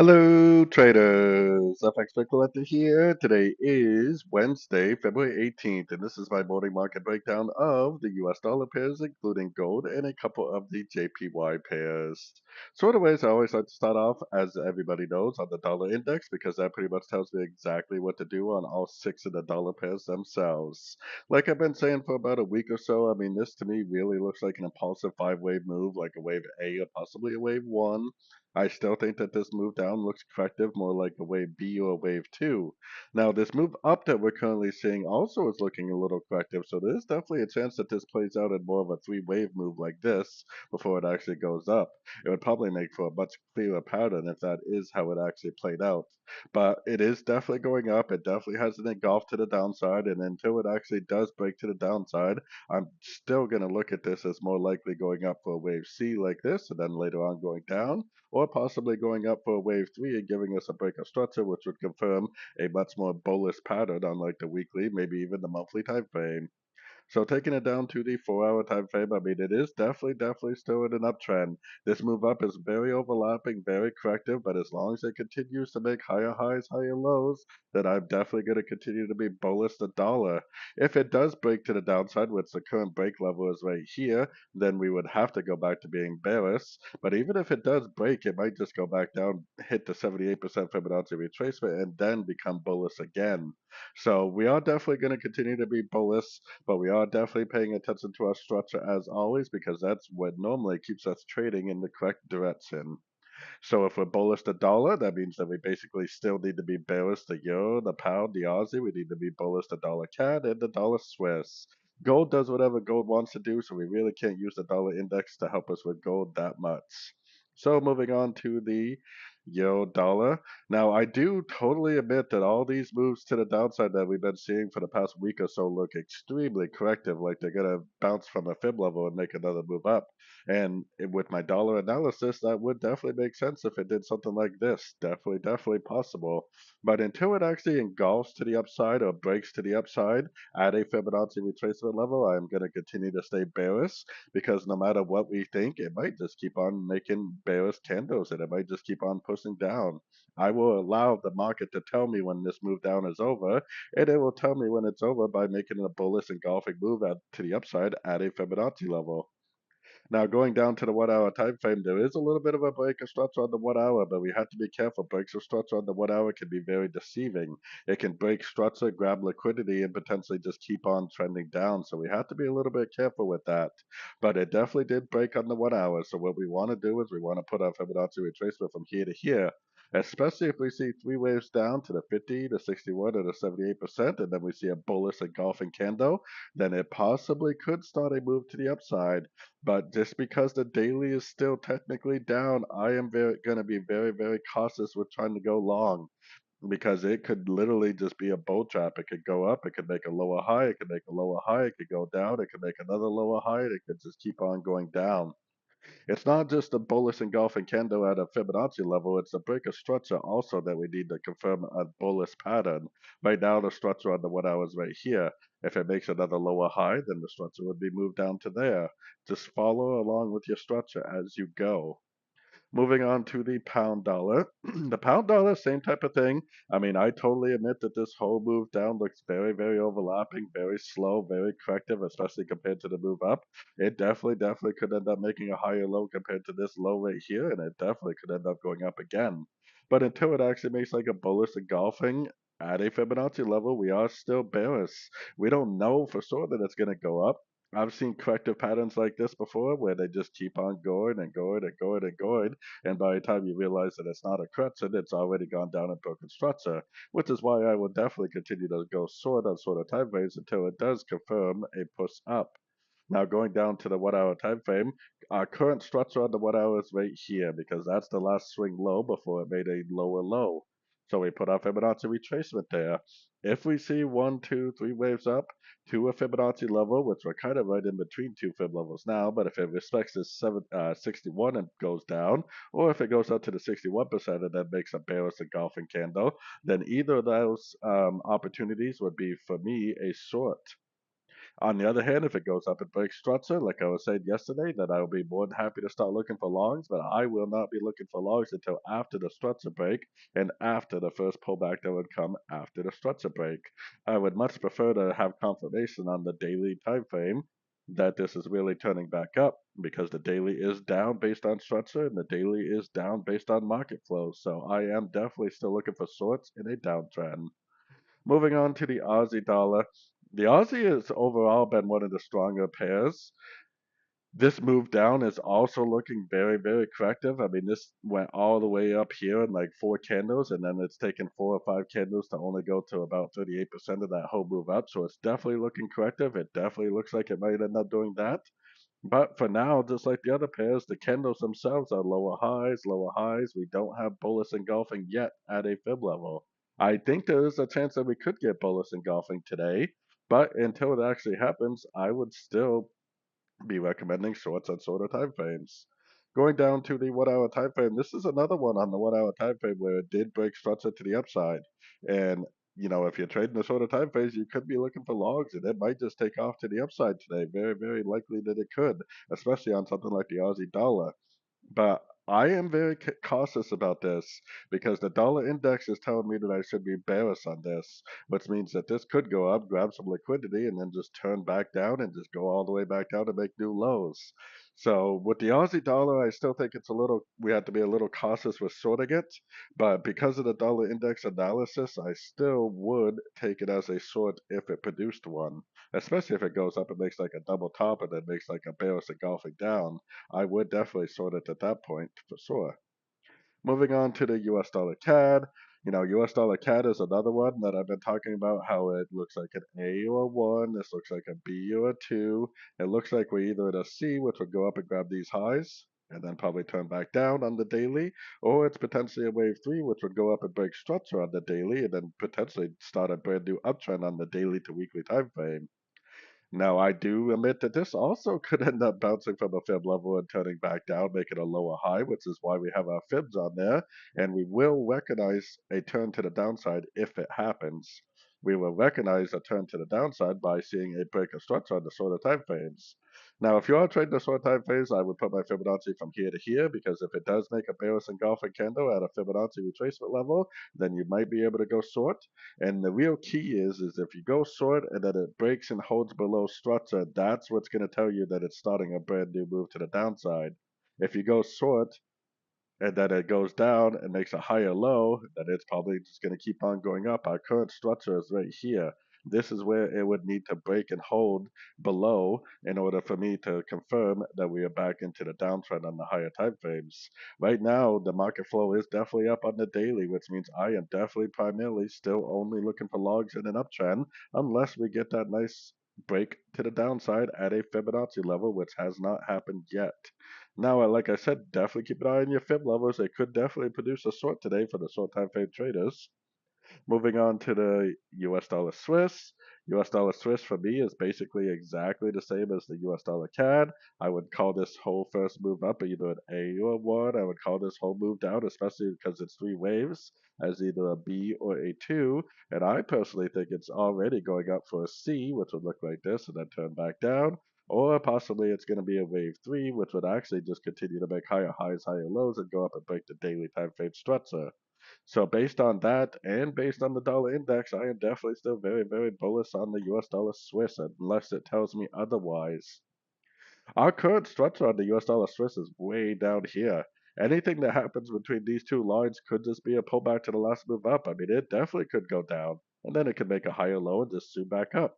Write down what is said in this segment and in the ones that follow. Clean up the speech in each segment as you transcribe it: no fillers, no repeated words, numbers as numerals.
Hello, traders. FX Pip Collector here. Today is Wednesday, February 18th, and this is my morning market breakdown of the US dollar pairs, including gold and a couple of the JPY pairs. Sort of ways I always like to start off, as everybody knows, on the dollar index, because that pretty much tells me exactly what to do on all six of the dollar pairs themselves. Like I've been saying for about a week or so, I mean, this to me really looks like an impulsive five-wave move, like a wave A or possibly a wave 1. I still think that this move down looks corrective, more like a wave B or a wave 2. Now, this move up that we're currently seeing also is looking a little corrective, so there's definitely a chance that this plays out in more of a three-wave move like this before it actually goes up. It would probably make for a much clearer pattern if that is how it actually played out. But it is definitely going up. It definitely has an engulf to the downside, and until it actually does break to the downside, I'm still going to look at this as more likely going up for a wave C like this, and then later on going down, or possibly going up for a wave 3 and giving us a break of structure, which would confirm a much more bullish pattern on like the weekly, maybe even the monthly time frame. So taking it down to the 4 hour time frame, I mean, it is definitely still in an uptrend. This move up is very overlapping, very corrective, but as long as it continues to make higher highs, higher lows, then I'm definitely going to continue to be bullish the dollar. If it does break to the downside, which the current break level is right here, then we would have to go back to being bearish. But even if it does break, it might just go back down, hit the 78% Fibonacci retracement, and then become bullish again. So we are definitely going to continue to be bullish, but we are definitely paying attention to our structure as always, because that's what normally keeps us trading in the correct direction. So if we're bullish the dollar, that means that we basically still need to be bearish the euro, the pound, the Aussie. We need to be bullish the dollar CAD and the dollar Swiss. Gold does whatever gold wants to do, so we really can't use the dollar index to help us with gold that much. So moving on to the euro dollar. Now, I do totally admit that all these moves to the downside that we've been seeing for the past week or so look extremely corrective, like they're going to bounce from a fib level and make another move up. And with my dollar analysis, that would definitely make sense if it did something like this. Definitely possible. But until it actually engulfs to the upside or breaks to the upside at a Fibonacci retracement level, I'm going to continue to stay bearish, because no matter what we think, it might just keep on making bearish candles and it might just keep on pushing down. I will allow the market to tell me when this move down is over, and it will tell me when it's over by making a bullish engulfing move to the upside at a Fibonacci level. Now, going down to the 1 hour time frame, there is a little bit of a break of structure on the 1 hour, but we have to be careful. Breaks of structure on the 1 hour can be very deceiving. It can break structure, grab liquidity, and potentially just keep on trending down. So we have to be a little bit careful with that. But it definitely did break on the 1 hour. So what we want to do is we want to put our Fibonacci retracement from here to here, especially if we see three waves down to the 50, the 61, or the 78%, and then we see a bullish engulfing candle, then it possibly could start a move to the upside. But just because the daily is still technically down, I am going to be very cautious with trying to go long, because it could literally just be a bull trap. It could go up, it could make a lower high, it could make a lower high, it could go down, it could make another lower high, and it could just keep on going down. It's not just a bullish engulfing candle at a Fibonacci level, it's a break of structure also that we need to confirm a bullish pattern. Right now, the structure on the 1 hour is right here. If it makes another lower high, then the structure would be moved down to there. Just follow along with your structure as you go. Moving on to the pound dollar. The pound dollar, same type of thing. I mean, I totally admit that this whole move down looks very overlapping, very slow, very corrective, especially compared to the move up. It definitely could end up making a higher low compared to this low right here, and it definitely could end up going up again. But until it actually makes like a bullish engulfing at a Fibonacci level, we are still bearish. We don't know for sure that it's going to go up. I've seen corrective patterns like this before, where they just keep on going and going, and by the time you realize that it's not a crescent, it's already gone down and broken structure, which is why I will definitely continue to go short on sort of time frames until it does confirm a push up. Now going down to the 1 hour time frame, our current structure on the 1 hour is right here, because that's the last swing low before it made a lower low. So we put our Fibonacci retracement there. If we see one, two, three waves up to a Fibonacci level, which we're kind of right in between two Fib levels now, but if it respects this 61 and goes down, or if it goes up to the 61% and then makes a bearish engulfing candle, then either of those opportunities would be, for me, a short. On the other hand, if it goes up and breaks structure, like I was saying yesterday, then I will be more than happy to start looking for longs, but I will not be looking for longs until after the structure break and after the first pullback that would come after the structure break. I would much prefer to have confirmation on the daily time frame that this is really turning back up because the daily is down based on structure and the daily is down based on market flow. So I am definitely still looking for sorts in a downtrend. Moving on to the Aussie dollar. The Aussie has overall been one of the stronger pairs. This move down is also looking very, very corrective. I mean, this went all the way up here in like 4 candles, and then it's taken 4 or 5 candles to only go to about 38% of that whole move up. So it's definitely looking corrective. It definitely looks like it might end up doing that. But for now, just like the other pairs, the candles themselves are lower highs, lower highs. We don't have bullish engulfing yet at a fib level. I think there is a chance that we could get bullish engulfing today, but until it actually happens, I would still be recommending shorts on shorter time frames. Going down to the 1 hour time frame, this is another one on the 1 hour time frame where it did break structure to the upside. And if you're trading the shorter time frames, you could be looking for logs, and it might just take off to the upside today. Very, very likely that it could, especially on something like the Aussie dollar. But I am very cautious about this because the dollar index is telling me that I should be bearish on this, which means that this could go up, grab some liquidity, and then just turn back down and just go all the way back down to make new lows. So with the Aussie dollar, I still think we have to be a little cautious with shorting it. But because of the dollar index analysis, I still would take it as a short if it produced one, especially if it goes up and makes like a double top and then makes like a bearish engulfing down. I would definitely sort it at that point for sure. Moving on to the US dollar CAD. US dollar CAD is another one that I've been talking about how it looks like an A or a 1. This looks like a B or a 2. It looks like we're either at a C, which would go up and grab these highs and then probably turn back down on the daily, or it's potentially a wave 3, which would go up and break structure on the daily and then potentially start a brand new uptrend on the daily to weekly time frame. Now, I do admit that this also could end up bouncing from a fib level and turning back down, making a lower high, which is why we have our fibs on there. And we will recognize a turn to the downside if it happens. We will recognize a turn to the downside by seeing a break of structure on the shorter time frames. Now, if you are trading the short time frames, I would put my Fibonacci from here to here because if it does make a bearish engulfing candle at a Fibonacci retracement level, then you might be able to go short. And the real key is if you go short and then it breaks and holds below structure, that's what's going to tell you that it's starting a brand new move to the downside. If you go short and then it goes down and makes a higher low, then it's probably just going to keep on going up. Our current structure is right here. This is where it would need to break and hold below in order for me to confirm that we are back into the downtrend on the higher time frames. Right now, the market flow is definitely up on the daily, which means I am definitely primarily still only looking for logs in an uptrend unless we get that nice break to the downside at a Fibonacci level, which has not happened yet. Now, like I said, definitely keep an eye on your fib levels. They could definitely produce a short today for the short time frame traders. Moving on to the US dollar Swiss. US dollar Swiss for me is basically exactly the same as the US dollar CAD. I would call this whole first move up either an A or a 1. I would call this whole move down, especially because it's 3 waves, as either a B or a 2. And I personally think it's already going up for a C, which would look like this and then turn back down. Or possibly it's going to be a wave 3, which would actually just continue to make higher highs, higher lows, and go up and break the daily time frame structure. So based on that and based on the dollar index, I am definitely still very, very bullish on the US dollar Swiss unless it tells me otherwise. Our current structure on the US dollar Swiss is way down here. Anything that happens between these two lines could just be a pullback to the last move up. I mean, it definitely could go down, and then it could make a higher low and just zoom back up.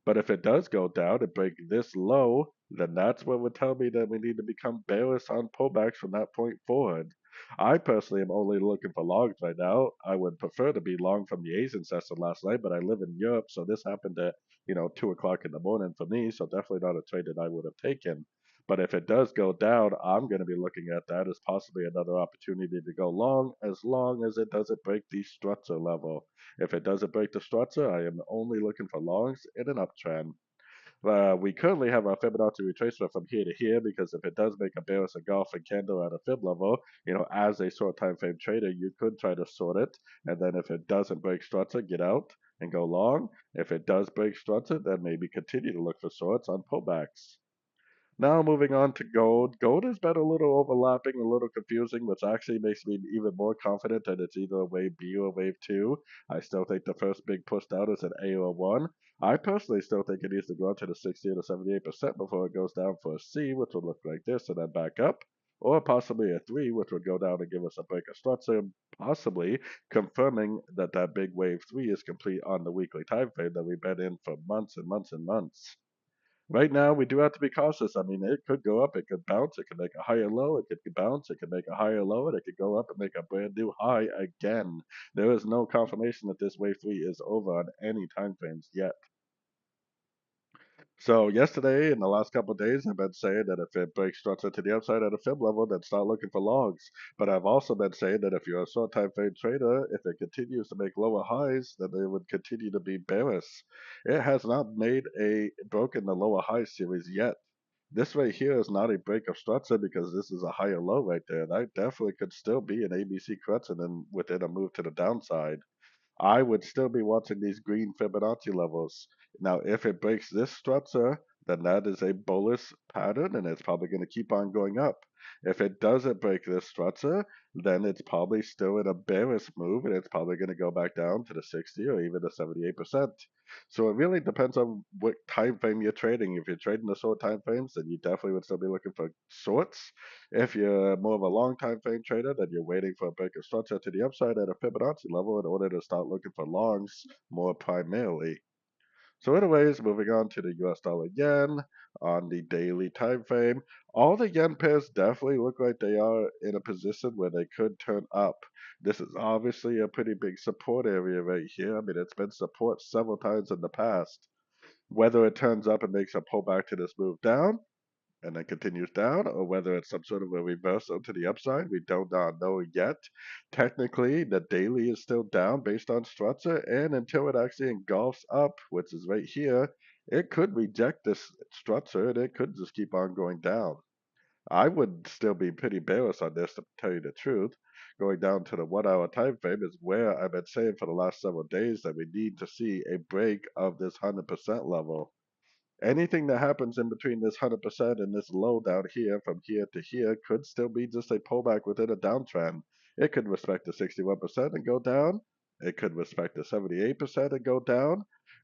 But if it does go down and break this low, then that's what would tell me that we need to become bearish on pullbacks from that point forward. I personally am only looking for longs right now. I would prefer to be long from the Asian session last night, but I live in Europe, so this happened at 2 o'clock in the morning for me, so definitely not a trade that I would have taken. But if it does go down, I'm going to be looking at that as possibly another opportunity to go long as it doesn't break the structure level. If it doesn't break the structure, I am only looking for longs in an uptrend. We currently have our Fibonacci retracement from here to here because if it does make a bearish engulfing candle at a fib level, as a short time frame trader, you could try to sort it, and then if it doesn't break structure, get out. and go long. If it does break structure, then maybe continue to look for shorts on pullbacks. Now moving on to gold. Gold has been a little overlapping, a little confusing, which actually makes me even more confident that it's either a wave B or wave 2. I still think the first big push down is an A or 1. I personally still think it needs to go up to the 60 or 78% before it goes down for a C, which will look like this, and then back up. Or possibly a 3, which would go down and give us a break of structure, possibly confirming that that big wave 3 is complete on the weekly time frame that we've been in for months and months and months. Right now, we do have to be cautious. I mean, it could go up, it could bounce, it could make a higher low, it could bounce, it could make a higher low, and it could go up and make a brand new high again. There is no confirmation that this wave 3 is over on any time frames yet. So yesterday and the last couple of days, I've been saying that if it breaks structure to the upside at a fib level, then start looking for longs. But I've also been saying that if you're a short time frame trader, if it continues to make lower highs, then it would continue to be bearish. It has not made a broken the lower high series yet. This right here is not a break of structure because this is a higher low right there. That definitely could still be an ABC correction and within a move to the downside. I would still be watching these green Fibonacci levels. Now, if it breaks this structure, then that is a bullish pattern and it's probably going to keep on going up. If it doesn't break this structure, then it's probably still in a bearish move and it's probably going to go back down to the 60 or even the 78%. So it really depends on what time frame you're trading. If you're trading the short time frames, then you definitely would still be looking for shorts. If you're more of a long time frame trader, then you're waiting for a break of structure to the upside at a Fibonacci level in order to start looking for longs more primarily. So anyways, moving on to the US dollar yen on the daily time frame. All the yen pairs definitely look like they are in a position where they could turn up. This is obviously a pretty big support area right here. I mean, it's been support several times in the past. Whether it turns up and makes a pullback to this move down, and then continues down, or whether it's some sort of a reversal to the upside. We don't know yet. Technically, the daily is still down based on structure, and until it actually engulfs up, which is right here, it could reject this structure and it could just keep on going down. I would still be pretty bearish on this to tell you the truth. Going down to the 1 hour time frame is where I've been saying for the last several days that we need to see a break of this 100% level. Anything that happens in between this 100% and this low down here from here to here could still be just a pullback within a downtrend. It could respect the 61% and go down. It could respect the 78% and go down.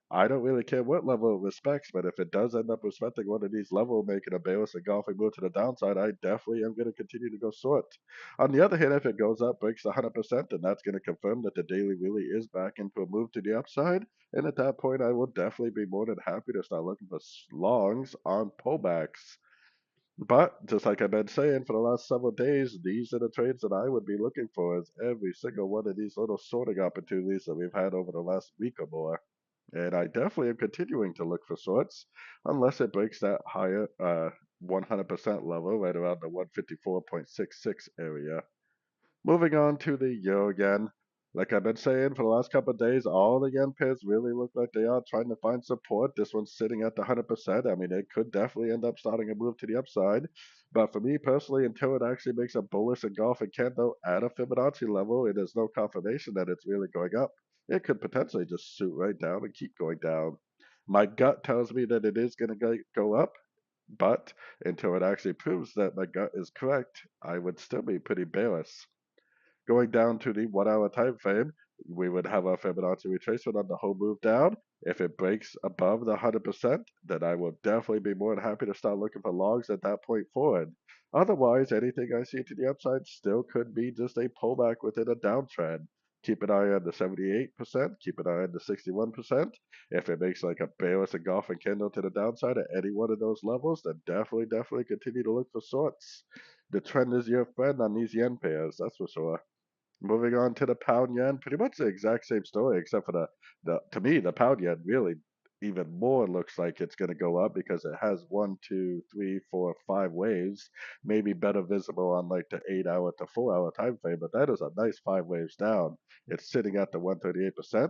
I don't really care what level it respects, but if it does end up respecting one of these levels, making a bearish engulfing move to the downside, I definitely am going to continue to go short. On the other hand, if it goes up, breaks the 100%, then that's going to confirm that the daily really is back into a move to the upside. And at that point, I will definitely be more than happy to start looking for longs on pullbacks. But just like I've been saying for the last several days, these are the trades that I would be looking for as every single one of these little sorting opportunities that we've had over the last week or more. And I definitely am continuing to look for shorts unless it breaks that higher 100% level right around the 154.66 area. Moving on to the euro yen. Like I've been saying for the last couple of days, all the yen pairs really look like they are trying to find support. This one's sitting at the 100%. I mean, it could definitely end up starting a move to the upside. But for me personally, until it actually makes a bullish engulfing candle at a Fibonacci level, it is no confirmation that it's really going up. It could potentially just shoot right down and keep going down. My gut tells me that it is going to go up, but until it actually proves that my gut is correct, I would still be pretty bearish. Going down to the 1 hour time frame, we would have our Fibonacci retracement on the whole move down. If it breaks above the 100%, then I will definitely be more than happy to start looking for longs at that point forward. Otherwise, anything I see to the upside still could be just a pullback within a downtrend. Keep an eye on the 78%, keep an eye on the 61%. If it makes like a bearish engulfing candle to the downside at any one of those levels, then definitely continue to look for shorts. The trend is your friend on these yen pairs, that's for sure. Moving on to the pound yen, pretty much the exact same story, except for the to me, the pound yen really even more looks like it's going to go up because it has 1, 2, 3, 4, 5 waves, maybe better visible on like the 8 hour to 4 hour time frame, but that is a nice 5 waves down. It's sitting at the 138%.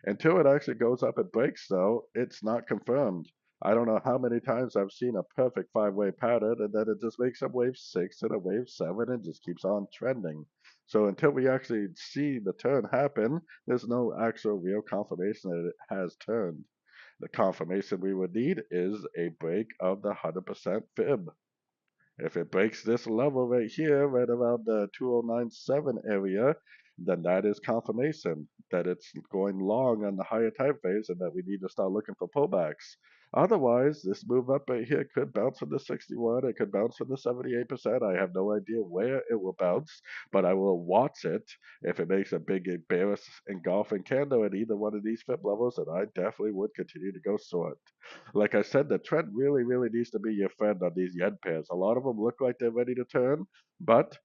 Until it actually goes up and breaks, though, it's not confirmed. I don't know how many times I've seen a perfect 5 wave pattern, and then it just makes a wave 6 and a wave 7 and just keeps on trending. So until we actually see the turn happen, there's no actual real confirmation that it has turned. The confirmation we would need is a break of the 100% fib. If it breaks this level right here, right around the 2097 area, then that is confirmation that it's going long on the higher time phase and that we need to start looking for pullbacks. Otherwise, this move up right here could bounce from the 61, it could bounce from the 78%. I have no idea where it will bounce, but I will watch it. If it makes a big bearish engulfing candle at either one of these fib levels, then I definitely would continue to go short. Like I said, the trend really needs to be your friend on these yen pairs. A lot of them look like they're ready to turn, but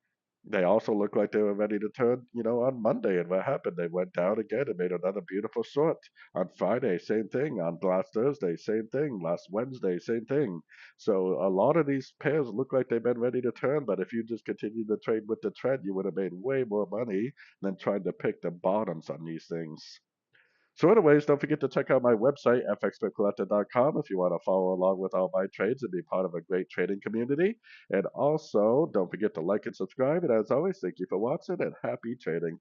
they also look like they were ready to turn, on Monday. And what happened? They went down again and made another beautiful short. On Friday, same thing. On last Thursday, same thing. Last Wednesday, same thing. So a lot of these pairs look like they've been ready to turn, but if you just continue to trade with the trend, you would have made way more money than trying to pick the bottoms on these things. So anyways, don't forget to check out my website, fxpipcollector.com, if you want to follow along with all my trades and be part of a great trading community. And also, don't forget to like and subscribe. And as always, thank you for watching and happy trading.